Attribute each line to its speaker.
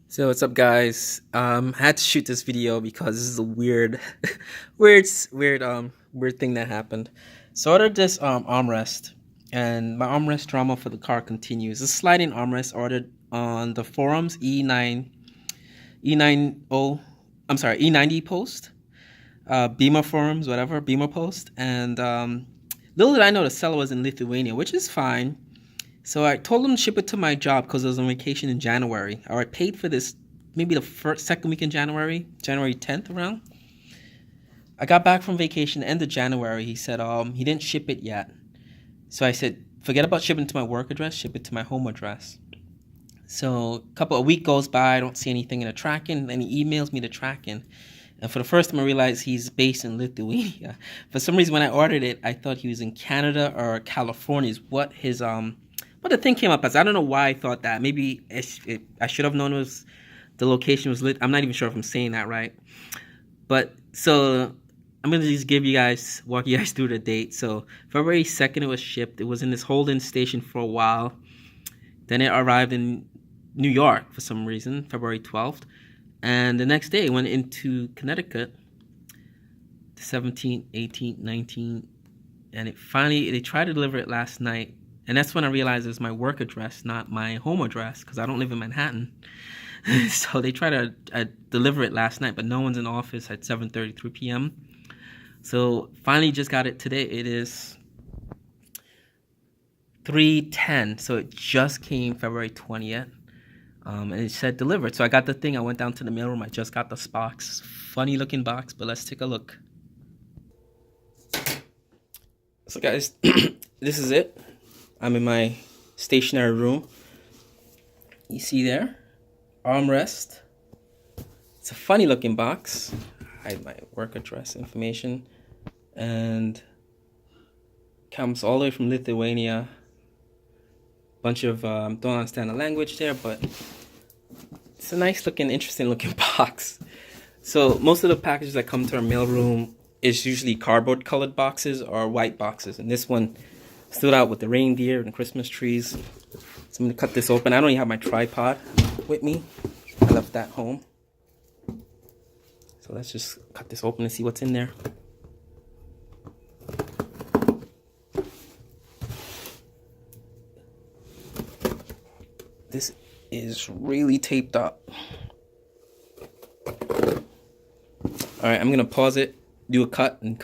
Speaker 1: So what's up, guys? I had to shoot this video because this is a weird, weird thing that happened. So I ordered this armrest, and my armrest drama for the car continues. This sliding armrest ordered on the forums E90, I'm sorry, E90 post, Beamer forums, whatever Beamer post, and little did I know the seller was in Lithuania, which is fine. So I told him to ship it to my job because I was on vacation in January. Or I paid for this maybe the second week in January, January 10th around. I got back from vacation end of January. He said he didn't ship it yet. So I said, forget about shipping to my work address, ship it to my home address. So a week goes by, I don't see anything in the tracking, and he emails me the tracking. And for the first time I realized he's based in Lithuania. For some reason when I ordered it, I thought he was in Canada or California is what his but the thing came up as. I don't know why I thought that. Maybe I should have known it was the location was lit. I'm not even sure if I'm saying that right. But so I'm gonna just walk you guys through the date. So February 2nd it was shipped. It was in this holding station for a while. Then it arrived in New York for some reason, February 12th. And the next day it went into Connecticut, the 17th, 18th, 19th. And they tried to deliver it last night. And that's when I realized it's my work address, not my home address, because I don't live in Manhattan. So they tried to deliver it last night, but no one's in the office at 7:33 p.m. So finally just got it today. It is 3:10, so it just came February 20th. And it said delivered. So I got the thing. I went down to the mailroom. I just got this box. Funny looking box, but let's take a look. So guys, this is it. I'm in my stationary room. You see there, armrest. It's a funny looking box. Hide my work address information, and comes all the way from Lithuania. Bunch of don't understand the language there, but it's a nice looking, interesting looking box. So most of the packages that come to our mailroom is usually cardboard colored boxes or white boxes, and this one stood out with the reindeer and Christmas trees. So I'm gonna cut this open. I don't even have my tripod with me. I left that home. So let's just cut this open and see what's in there. This is really taped up. All right, I'm gonna pause it, do a cut, and